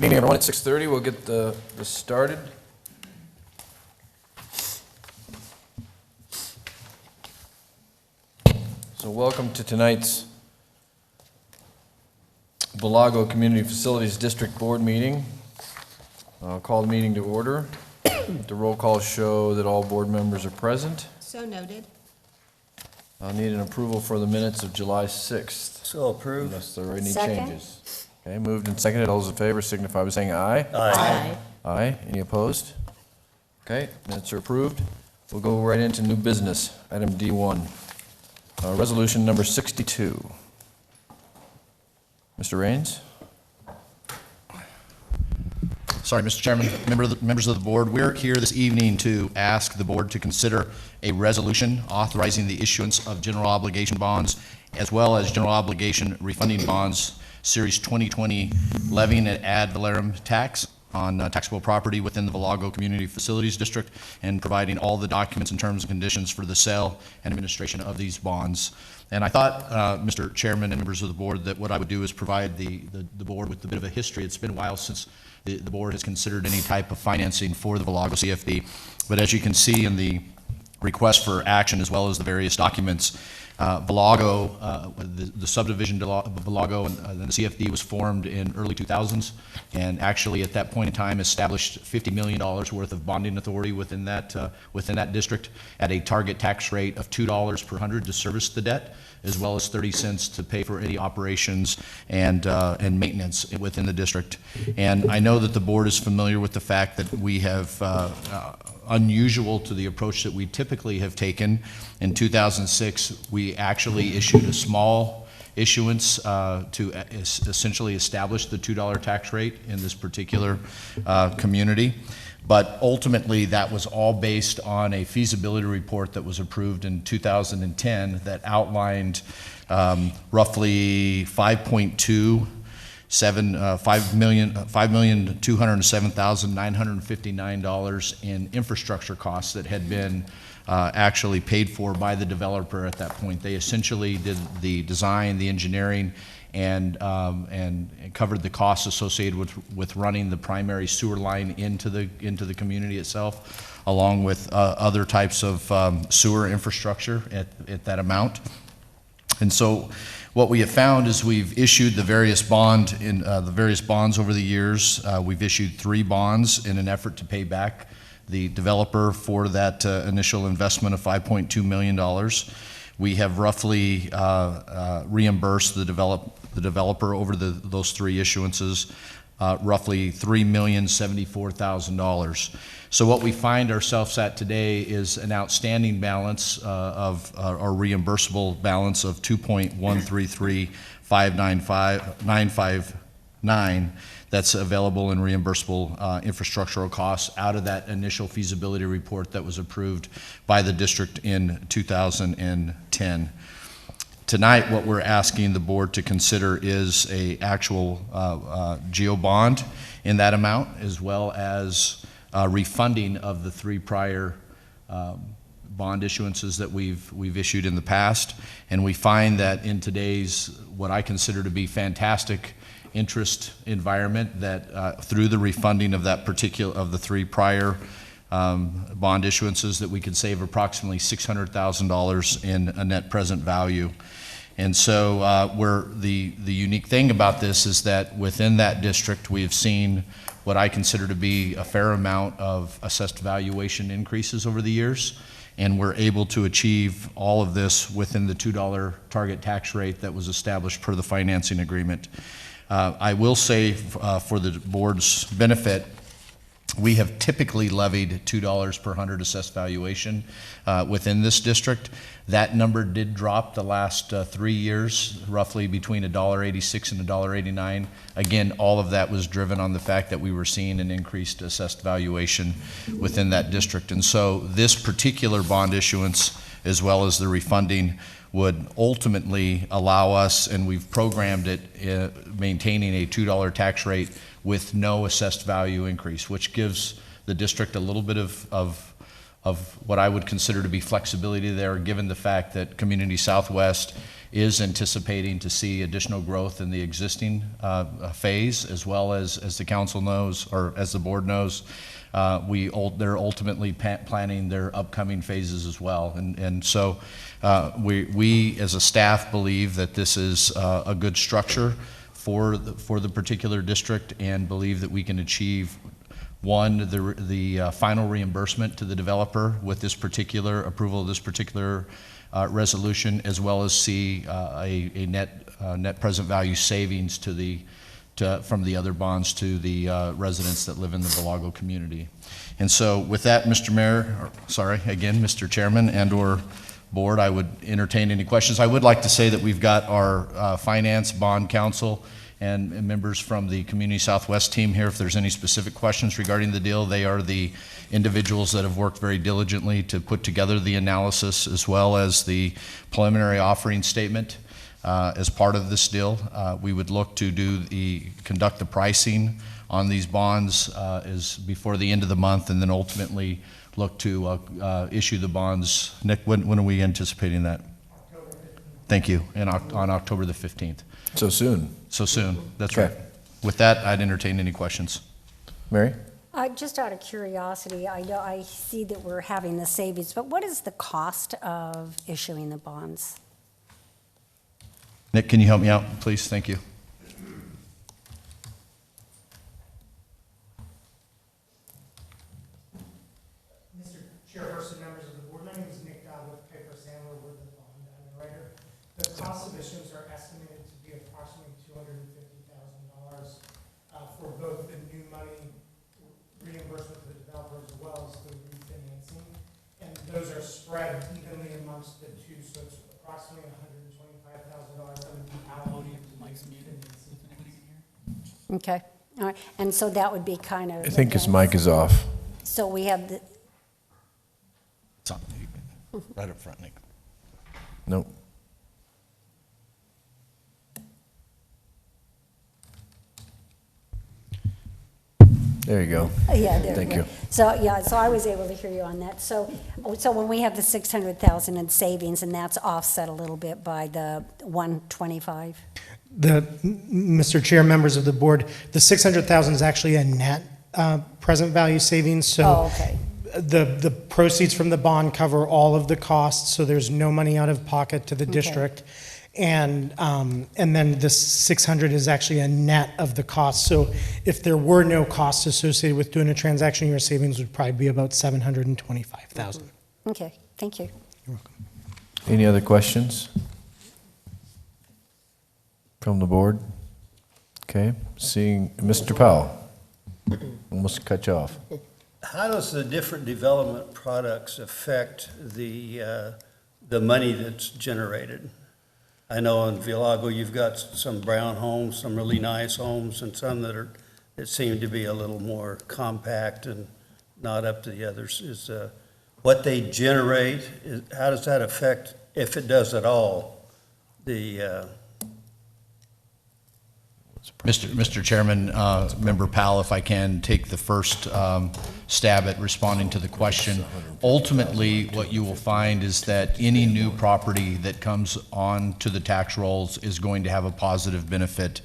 Meeting everyone at 6:30. We'll get this started. So welcome to tonight's Villago Community Facilities District Board meeting. I'll call the meeting to order. The roll call show that all board members are present. So noted. I'll need an approval for the minutes of July 6th. So approved. Unless there are any Second. changes. Okay, moved and seconded. All those in favor signify by saying aye. Aye. Aye. Any opposed? Okay, minutes are approved. We'll go right into new business. Item D1. Resolution number 62. Mr. Raines? Sorry, Mr. Chairman, members of the board, we're here this evening to ask the board to consider a resolution authorizing the issuance of general obligation bonds as well as general obligation refunding bonds, Series 2020, levying an ad valorem tax on taxable property within the Villago Community Facilities District and providing all the documents and terms and conditions for the sale and administration of these bonds. And I thought, Mr. Chairman and members of the board, that what I would do is provide the board with a bit of a history. It's been a while since the board has considered any type of financing for the Villago CFD. But as you can see in the request for action as well as the various documents, Villago, the subdivision of Villago and the CFD was formed in early 2000s, and actually at that point in time established $50 million worth of bonding authority within that district at a target tax rate of $2 per hundred to service the debt, as well as 30 cents to pay for any operations and maintenance within the district. And I know that the board is familiar with the fact that we have unusual to the approach that we typically have taken. In 2006, we actually issued a small issuance to essentially establish the $2 tax rate in this particular community. But ultimately, that was all based on a feasibility report that was approved in 2010 that outlined roughly $5,207,959 in infrastructure costs that had been actually paid for by the developer at that point. They essentially did the design, the engineering, and covered the costs associated with running the primary sewer line into the community itself, along with other types of sewer infrastructure at that amount. And so what we have found is we've issued the various bonds over the years. We've issued 3 bonds in an effort to pay back the developer for that initial investment of $5.2 million. We have roughly reimbursed the developer over those 3 issuances, roughly $3,074,000. So what we find ourselves at today is an outstanding balance of our reimbursable balance of $2,133,595,959 that's available in reimbursable infrastructural costs out of that initial feasibility report that was approved by the district in 2010. Tonight, what we're asking the board to consider is a actual GO bond in that amount, as well as refunding of the 3 prior bond issuances that we've issued in the past. And we find that in today's what I consider to be fantastic interest environment, that through the refunding of the 3 prior bond issuances, that we could save approximately $600,000 in a net present value. And so the unique thing about this is that within that district we have seen what I consider to be a fair amount of assessed valuation increases over the years, and we're able to achieve all of this within the $2 target tax rate that was established per the financing agreement. I will say for the board's benefit, we have typically levied $2 per hundred assessed valuation within this district. That number did drop the last 3 years, roughly between $1.86 and $1.89. Again, all of that was driven on the fact that we were seeing an increased assessed valuation within that district. And so this particular bond issuance, as well as the refunding, would ultimately allow us, and we've programmed it, maintaining a $2 tax rate with no assessed value increase, which gives the district a little bit of what I would consider to be flexibility there, given the fact that Community Southwest is anticipating to see additional growth in the existing phase, as well as the council knows, or as the board knows, they're ultimately planning their upcoming phases as well. And so we as a staff believe that this is a good structure for the particular district, and believe that we can achieve, one, the final reimbursement to the developer with this particular approval of this particular resolution, as well as see a net present value savings from the other bonds to the residents that live in the Villago community. And so with that, Mr. Chairman and/or board, I would entertain any questions. I would like to say that we've got our finance, bond counsel, and members from the Community Southwest team here. If there's any specific questions regarding the deal, they are the individuals that have worked very diligently to put together the analysis, as well as the preliminary offering statement as part of this deal. We would look to conduct the pricing on these bonds is before the end of the month, and then ultimately look to issue the bonds. Nick, when are we anticipating that? October 15th. Thank you, on October the 15th. So soon. So soon, that's Okay. right. With that, I'd entertain any questions. Mary? Just out of curiosity, I know I see that we're having the savings, but what is the cost of issuing the bonds? Nick, can you help me out, please? Thank you. Mr. Chairperson, members of the board, my name is Nick Dodd with Piper Sandler. We're the bond underwriter. The cost of issuance are estimated to be approximately $250,000 for both the new money reimbursement to the developer as well as the refinancing. And those are spread evenly amongst the two, so it's approximately $125,000 that would be allocated to refinancing. Okay, all right, and so that would be kind of. I think his mic is off. So we have the, It's on, right up front, Nick. Nope. There you go. yeah, there we Thank go. you. So, yeah, so I was able to hear you on that. So when we have the 600,000 in savings, and that's offset a little bit by the 125? Mr. Chair, members of the board, the 600,000 is actually a net present value savings. So Oh, okay. the proceeds from the bond cover all of the costs, so there's no money out of pocket to the Okay. district. And then the 600 is actually a net of the cost. So if there were no costs associated with doing a transaction, your savings would probably be about 725,000. Okay, thank you. Any other questions from the board? Okay, seeing Mr. Powell. Almost cut you off. How does the different development products affect the money that's generated? I know in Villago, you've got some brown homes, some really nice homes, and some that seem to be a little more compact and not up to the others. Is what they generate, how does that affect, if it does at all, the Mr. Chairman, Member Powell, if I can take the first stab at responding to the question. Ultimately, what you will find is that any new property that comes on to the tax rolls is going to have a positive benefit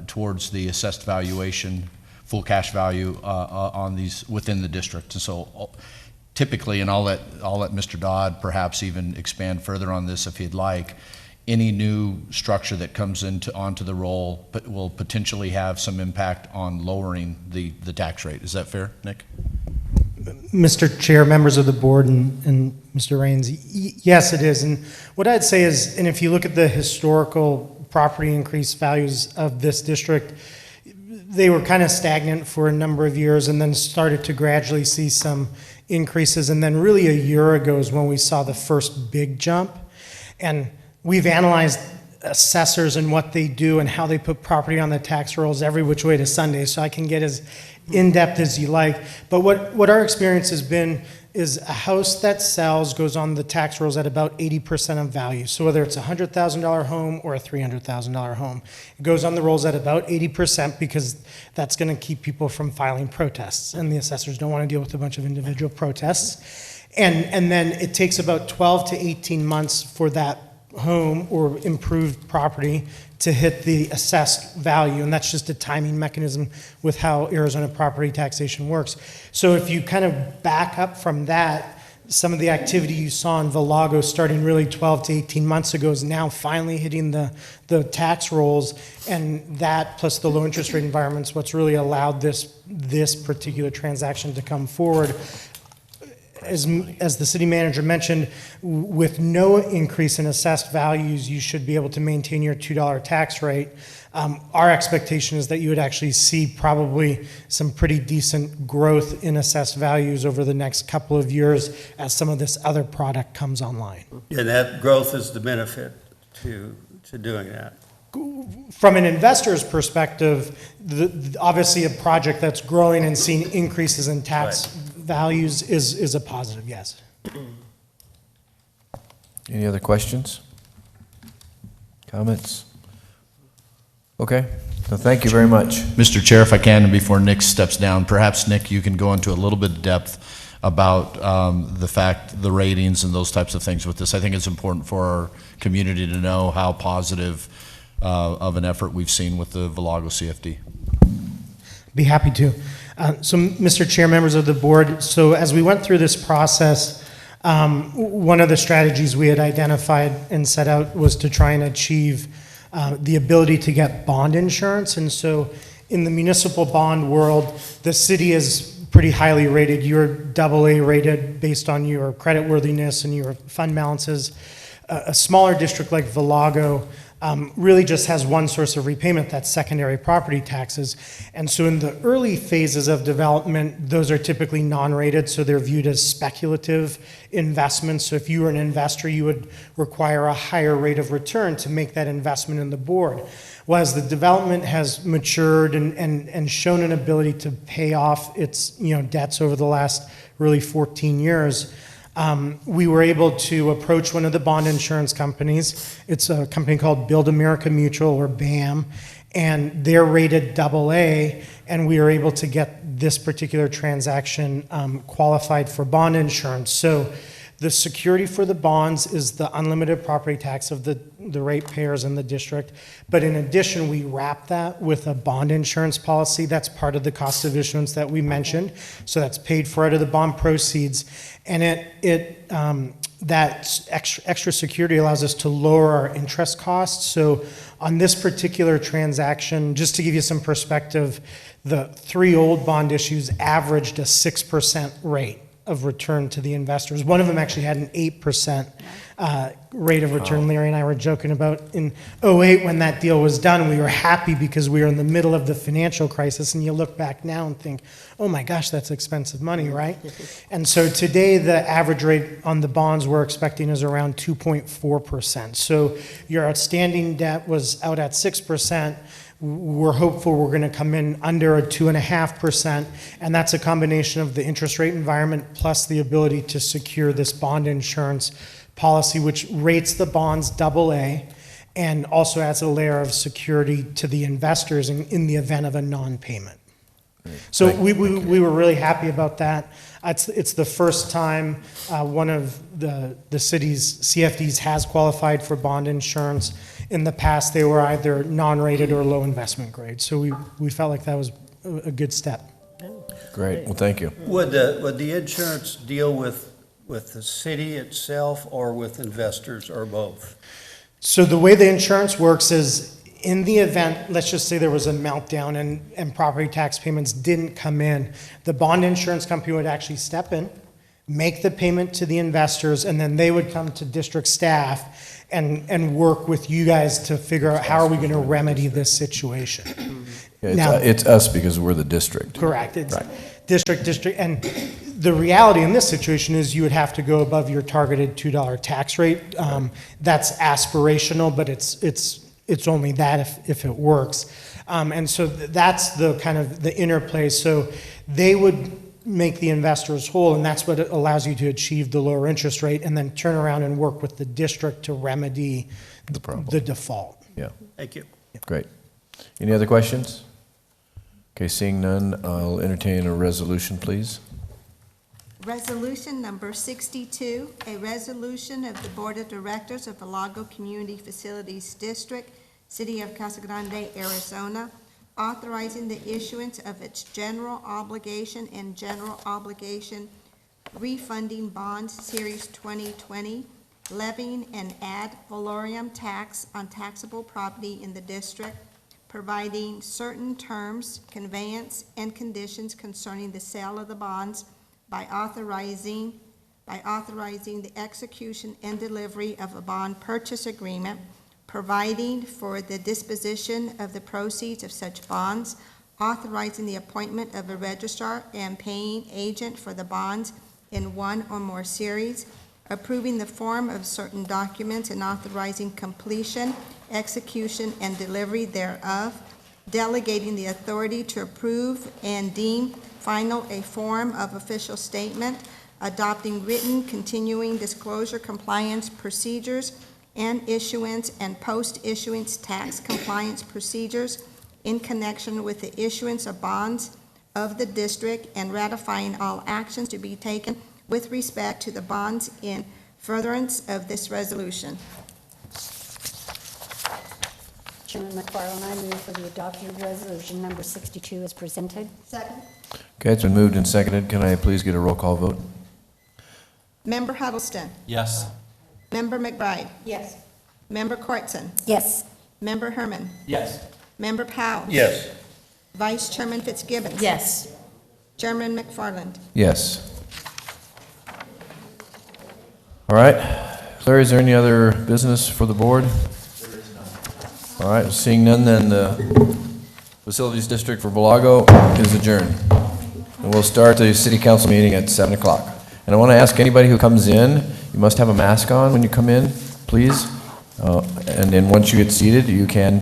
towards the assessed valuation, full cash value on these within the district. And so typically, and I'll let Mr. Dodd perhaps even expand further on this if he'd like, any new structure that comes onto the roll but will potentially have some impact on lowering the tax rate. Is that fair, Nick? Mr. Chair, members of the board, and Mr. Raines, yes, it is. And what I'd say is, and if you look at the historical property increase values of this district, they were kind of stagnant for a number of years and then started to gradually see some increases. And then really a year ago is when we saw the first big jump. And we've analyzed assessors and what they do and how they put property on the tax rolls every which way to Sunday, so I can get as in-depth as you like. But what our experience has been is a house that sells goes on the tax rolls at about 80% of value. So whether it's a $100,000 home or a $300,000 home, it goes on the rolls at about 80% because that's going to keep people from filing protests. And the assessors don't want to deal with a bunch of individual protests. And then it takes about 12 to 18 months for that home or improved property to hit the assessed value, and that's just a timing mechanism with how Arizona property taxation works. So if you kind of back up from that, some of the activity you saw in Villago starting really 12 to 18 months ago is now finally hitting the tax rolls, and that plus the low interest rate environment is what's really allowed this particular transaction to come forward. As the city manager mentioned, with no increase in assessed values, you should be able to maintain your $2 tax rate. Our expectation is that you would actually see probably some pretty decent growth in assessed values over the next couple of years as some of this other product comes online. And that growth is the benefit to doing that. From an investor's perspective, obviously a project that's growing and seeing increases in tax values is a positive, yes. Any other questions? Comments? Okay, so thank you very much. Mr. Chair, if I can, and before Nick steps down, perhaps, Nick, you can go into a little bit of depth about the ratings and those types of things with this. I think it's important for our community to know how positive of an effort we've seen with the Villago CFD. Be happy to. So, Mr. Chair, members of the board, so as we went through this process, one of the strategies we had identified and set out was to try and achieve the ability to get bond insurance. And so in the municipal bond world, the city is pretty highly rated. You're AA rated based on your creditworthiness and your fund balances. A smaller district like Villago really just has one source of repayment, that's secondary property taxes. And so in the early phases of development, those are typically non-rated, so they're viewed as speculative investments. So if you were an investor, you would require a higher rate of return to make that investment in the board. Well, as the development has matured and shown an ability to pay off its debts over the last really 14 years, we were able to approach one of the bond insurance companies. It's a company called Build America Mutual, or BAM, and they're rated AA, and we were able to get this particular transaction qualified for bond insurance. So the security for the bonds is the unlimited property tax of the ratepayers in the district. But in addition, we wrap that with a bond insurance policy. That's part of the cost of issuance that we mentioned. So that's paid for out of the bond proceeds. And that extra security allows us to lower our interest costs. So on this particular transaction, just to give you some perspective, the 3 old bond issues averaged a 6% rate of return to the investors. One of them actually had an 8% rate of return. Larry and I were joking about in 2008 when that deal was done, we were happy because we were in the middle of the financial crisis, and you look back now and think, oh my gosh, that's expensive money, right? And so today the average rate on the bonds we're expecting is around 2.4%. So your outstanding debt was out at 6%. We're hopeful we're going to come in under a 2.5%, and that's a combination of the interest rate environment plus the ability to secure this bond insurance policy, which rates the bonds AA and also adds a layer of security to the investors in the event of a non-payment. So we were really happy about that. It's the first time one of the city's CFDs has qualified for bond insurance. In the past, they were either non-rated or low investment grade. So we felt like that was a good step. Great, well, thank you. Would the insurance deal with the city itself or with investors or both? So the way the insurance works is, in the event, let's just say there was a meltdown and property tax payments didn't come in, the bond insurance company would actually step in, make the payment to the investors, and then they would come to district staff and work with you guys to figure out how are we going to remedy this situation. Yeah, it's us because we're the district. Correct. It's district. And the reality in this situation is you would have to go above your targeted $2 tax rate. That's aspirational, but it's only that if it works. And so that's the kind of the interplay. So they would make the investors whole, and that's what allows you to achieve the lower interest rate, and then turn around and work with the district to remedy The problem. the default. Yeah, Thank you. great. Any other questions? Okay, seeing none, I'll entertain a resolution, please. Resolution number 62, a resolution of the Board of Directors of Villago Community Facilities District, City of Casa Grande, Arizona, authorizing the issuance of its general obligation and general obligation refunding bonds, Series 2020, levying an ad valorem tax on taxable property in the district, providing certain terms, conveyance, and conditions concerning the sale of the bonds, by authorizing the execution and delivery of a bond purchase agreement, providing for the disposition of the proceeds of such bonds, authorizing the appointment of a registrar and paying agent for the bonds in one or more series, approving the form of certain documents and authorizing completion, execution, and delivery thereof, delegating the authority to approve and deem final a form of official statement, adopting written continuing disclosure compliance procedures, and issuance and post-issuance tax compliance procedures in connection with the issuance of bonds of the district, and ratifying all actions to be taken with respect to the bonds in furtherance of this resolution. Chairman McFarland, I move for the adoption of resolution number 62 as presented. Second. Okay, it's been moved and seconded. Can I please get a roll call vote? Member Huddleston. Yes. Member McBride. Yes. Member Cortson. Yes. Member Herman. Yes. Member Powell. Yes. Vice Chairman Fitzgibbons. Yes. Chairman McFarland. Yes. All right. Larry, is there any other business for the board? All right, seeing none, then the Facilities District for Villago is adjourned. And we'll start the city council meeting at 7 o'clock. And I want to ask anybody who comes in, you must have a mask on when you come in, please. And then once you get seated, you can